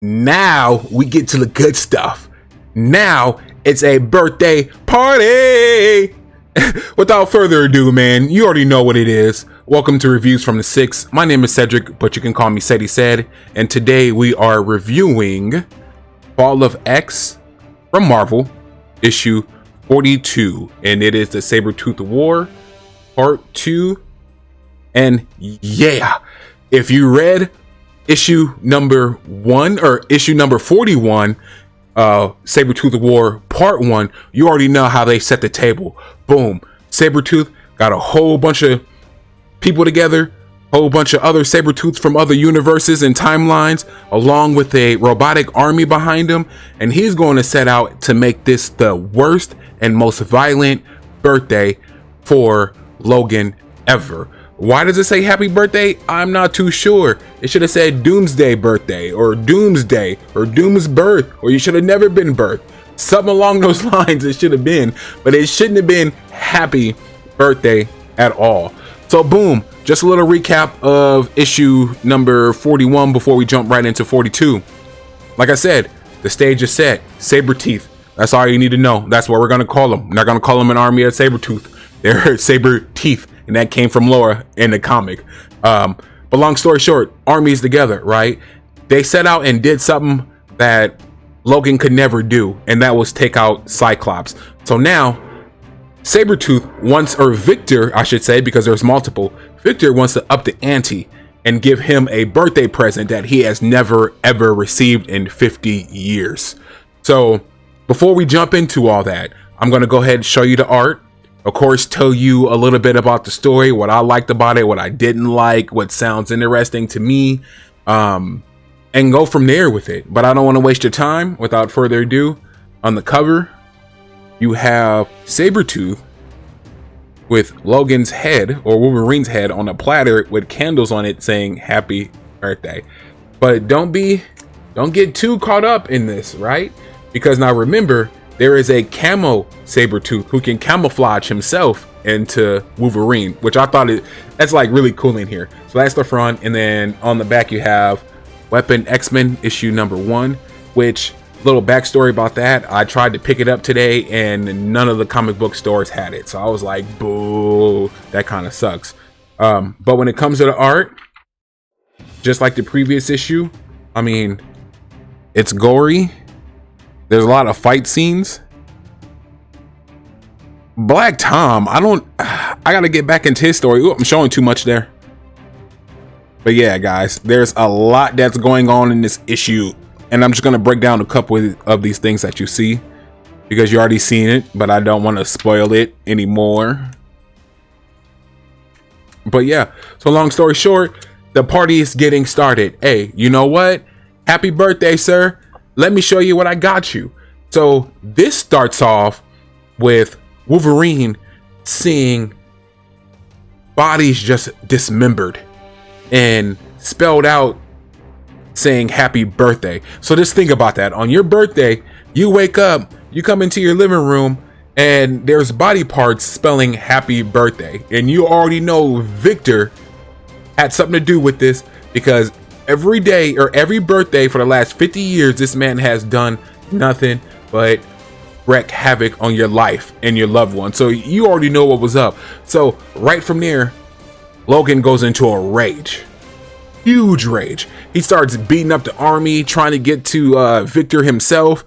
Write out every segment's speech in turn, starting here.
Now we get to the good stuff. Now it's a birthday party. Without further ado, man, you already know what it is. Welcome to Reviews from the Six. My name is Cedric, but you can call me Ceddy Said. And today we are reviewing Fall of X from Marvel, issue 42. And it is the Sabertooth War, part 2. And yeah, if you read issue number 1 or issue number 41, Sabertooth War part 1, you already know how they set the table. Boom, Sabertooth got a whole bunch of people together, whole bunch of other Sabertooths from other universes and timelines, along with a robotic army behind him, and he's going to set out to make this the worst and most violent birthday for Logan ever. Why does it say happy birthday? I'm not too sure. It should have said Doomsday birthday or Doomsday or Doom's birth, or you should have never been birthed. Something along those lines it should have been, but it shouldn't have been happy birthday at all. So boom, just a little recap of issue number 41 before we jump right into 42. Like I said, the stage is set. Saberteeth. That's all you need to know. That's what we're going to call them. We're not going to call them an army of Sabertooth. They're Saberteeth. And that came from Laura in the comic. But long story short, armies together, right? They set out and did something that Logan could never do, and that was take out Cyclops. So now Sabertooth wants, or Victor, I should say, because there's multiple, Victor wants to up the ante and give him a birthday present that he has never ever received in 50 years. So before we jump into all that, I'm going to go ahead and show you the art. Of course, tell you a little bit about the story, what I liked about it, what I didn't like, what sounds interesting to me, and go from there with it. But I don't want to waste your time. Without further ado, on the cover, you have Sabertooth with Logan's head, or Wolverine's head, on a platter with candles on it saying happy birthday. But don't get too caught up in this, right? Because now remember, there is a camo Sabertooth who can camouflage himself into Wolverine, which I thought that's like really cool in here. So that's the front, and then on the back you have Weapon X-Men issue number 1, which, little backstory about that, I tried to pick it up today and none of the comic book stores had it. So I was like, boo, that kind of sucks. But when it comes to the art, just like the previous issue, I mean, it's gory. There's a lot of fight scenes. Black Tom, I gotta get back into his story. Ooh, I'm showing too much there. But yeah, guys, there's a lot that's going on in this issue, and I'm just gonna break down a couple of these things that you see, because you already seen it, but I don't want to spoil it anymore. But yeah, so long story short, the party is getting started. Hey, you know what? Happy birthday, sir. Let me show you what I got you. So this starts off with Wolverine seeing bodies just dismembered and spelled out saying happy birthday. So just think about that. On your birthday, you wake up, you come into your living room, and there's body parts spelling happy birthday. And you already know Victor had something to do with this, because every day or every birthday for the last 50 years, this man has done nothing but wreak havoc on your life and your loved one. So you already know what was up. So right from there, Logan goes into a rage, huge rage. He starts beating up the army, trying to get to Victor himself.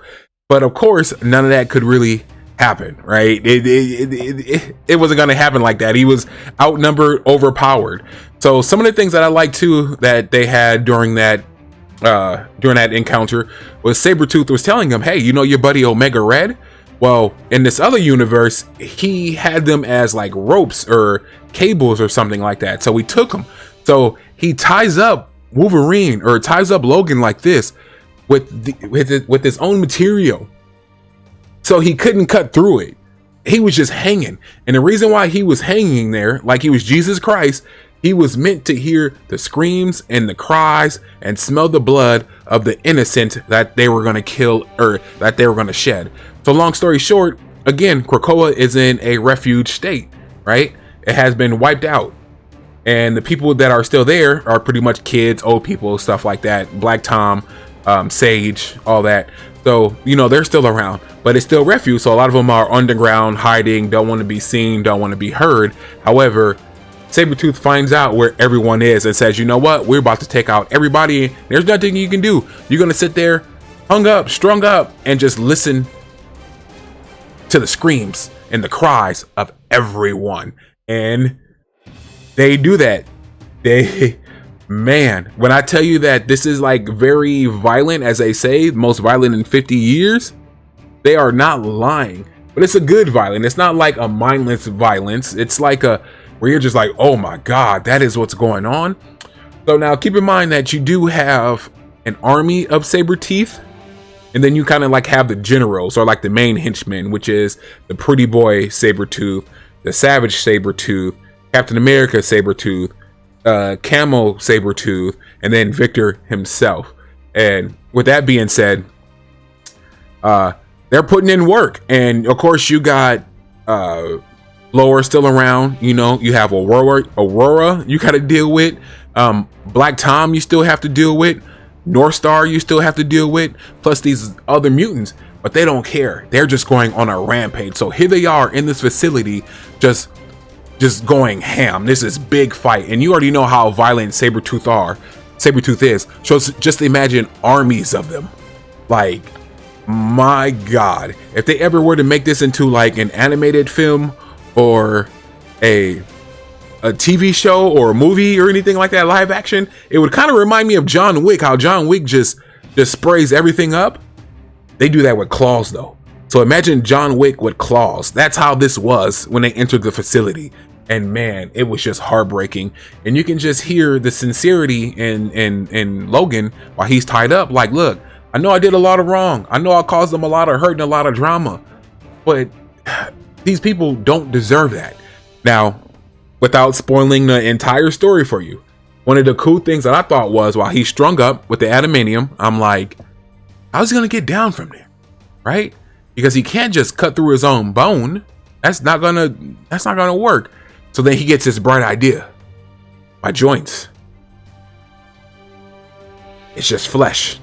But of course, none of that could really happen, right? It wasn't going to happen like that. He was outnumbered, overpowered. So some of the things that I like too that they had during that encounter was Sabertooth was telling him, hey, you know your buddy Omega Red? Well, in this other universe, he had them as like ropes or cables or something like that. So he took them. So he ties up Wolverine, or ties up Logan like this with his own material. So he couldn't cut through it. He was just hanging. And the reason why he was hanging there, like he was Jesus Christ, he was meant to hear the screams and the cries and smell the blood of the innocent that they were going to kill, or that they were going to shed. So long story short, again, Krakoa is in a refuge state, right? It has been wiped out. And the people that are still there are pretty much kids, old people, stuff like that. Black Tom, Sage, all that. So, you know, they're still around, but it's still refuge. So a lot of them are underground, hiding, don't want to be seen, don't want to be heard. However, Sabertooth finds out where everyone is and says, you know what, we're about to take out everybody. There's nothing you can do. You're going to sit there, hung up, strung up, and just listen to the screams and the cries of everyone. And they do that. Man, when I tell you that this is like very violent, as they say, most violent in 50 years, they are not lying. But it's a good violence. It's not like a mindless violence. It's like a where you're just like, oh my God, that is what's going on. So now keep in mind that you do have an army of saber teeth, and then you kind of like have the generals, or like the main henchmen, which is the pretty boy Sabertooth, the savage Sabertooth, Captain America Sabertooth, Camo Sabertooth, and then Victor himself. And with that being said, they're putting in work. And of course you got Lower still around. You know, you have Aurora you gotta deal with. Black Tom you still have to deal with. North Star you still have to deal with, plus these other mutants. But they don't care. They're just going on a rampage. So here they are in this facility, just going ham. This is big fight, and you already know how violent Sabertooth is. So just imagine armies of them. Like, my God, if they ever were to make this into like an animated film or a TV show or a movie or anything like that, live action, it would kind of remind me of John Wick, how John Wick just sprays everything up. They do that with claws though. So imagine John Wick with claws. That's how this was when they entered the facility. And man, it was just heartbreaking. And you can just hear the sincerity in Logan while he's tied up. Like, look, I know I did a lot of wrong. I know I caused them a lot of hurt and a lot of drama. But these people don't deserve that. Now, without spoiling the entire story for you, one of the cool things that I thought was while he's strung up with the adamantium, I'm like, how's he gonna get down from there? Right? Because he can't just cut through his own bone. That's not gonna work. So then he gets this bright idea. My joints. It's just flesh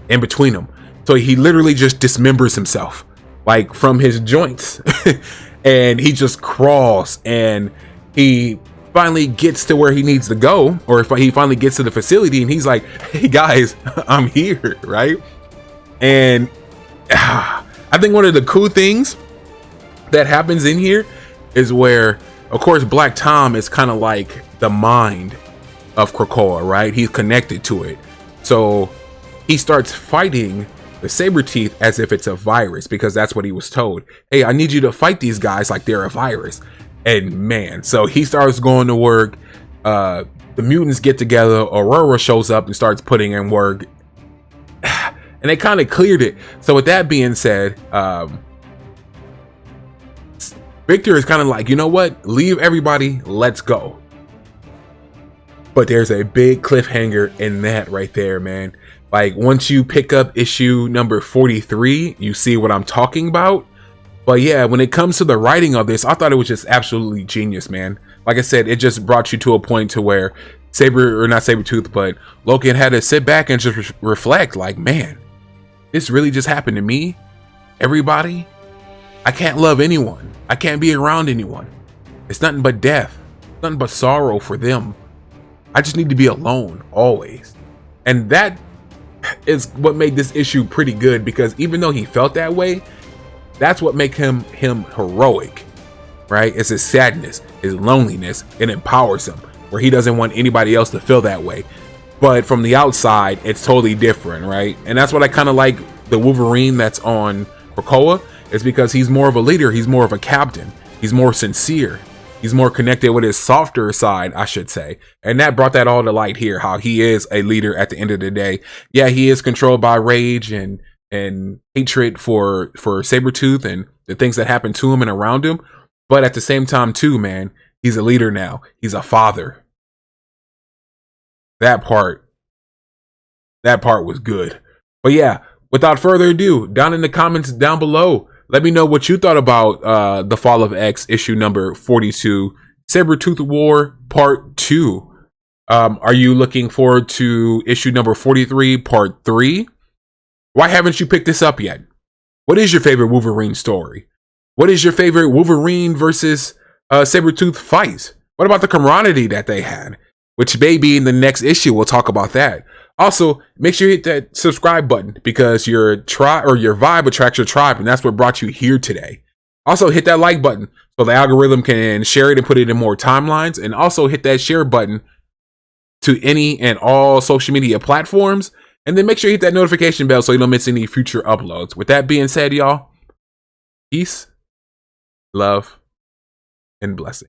in between them. So he literally just dismembers himself, like from his joints. And he just crawls, and he finally gets to where he needs to go, or if he finally gets to the facility, and he's like, hey guys, I'm here, right? And I think one of the cool things that happens in here is where, of course, Black Tom is kind of like the mind of Krakoa, right? He's connected to it. So he starts fighting the Saberteeth as if it's a virus, because that's what he was told. Hey, I need you to fight these guys like they're a virus. And man, so he starts going to work. The mutants get together. Aurora shows up and starts putting in work. And they kind of cleared it. So with that being said, Victor is kind of like, you know what? Leave everybody. Let's go. But there's a big cliffhanger in that right there, man. Like, once you pick up issue number 43, you see what I'm talking about. But yeah, when it comes to the writing of this, I thought it was just absolutely genius, man. Like I said, it just brought you to a point to where Sabertooth, but Logan had to sit back and just reflect, like, man, this really just happened to me? Everybody? I can't love anyone. I can't be around anyone. It's nothing but death. Nothing but sorrow for them. I just need to be alone, always. And that is what made this issue pretty good, because even though he felt that way, that's what makes him heroic, right? It's his sadness, his loneliness. It empowers him, where he doesn't want anybody else to feel that way. But from the outside, it's totally different, right? And that's what I kind of like the Wolverine that's on Krakoa, is because he's more of a leader. He's more of a captain. He's more sincere. He's more connected with his softer side, I should say. And that brought that all to light here, how he is a leader at the end of the day. Yeah, he is controlled by rage and hatred for Sabertooth and the things that happen to him and around him. But at the same time too, man, he's a leader now. He's a father. That part was good. But yeah, without further ado, down in the comments down below, let me know what you thought about The Fall of X issue number 42, Sabertooth War Part 2. Are you looking forward to issue number 43, part 3? Why haven't you picked this up yet? What is your favorite Wolverine story? What is your favorite Wolverine versus Sabertooth fight? What about the camaraderie that they had? Which may be in the next issue. We'll talk about that. Also, make sure you hit that subscribe button because your vibe attracts your tribe, and that's what brought you here today. Also, hit that like button so the algorithm can share it and put it in more timelines, and also hit that share button to any and all social media platforms, and then make sure you hit that notification bell so you don't miss any future uploads. With that being said, y'all, peace, love, and blessing.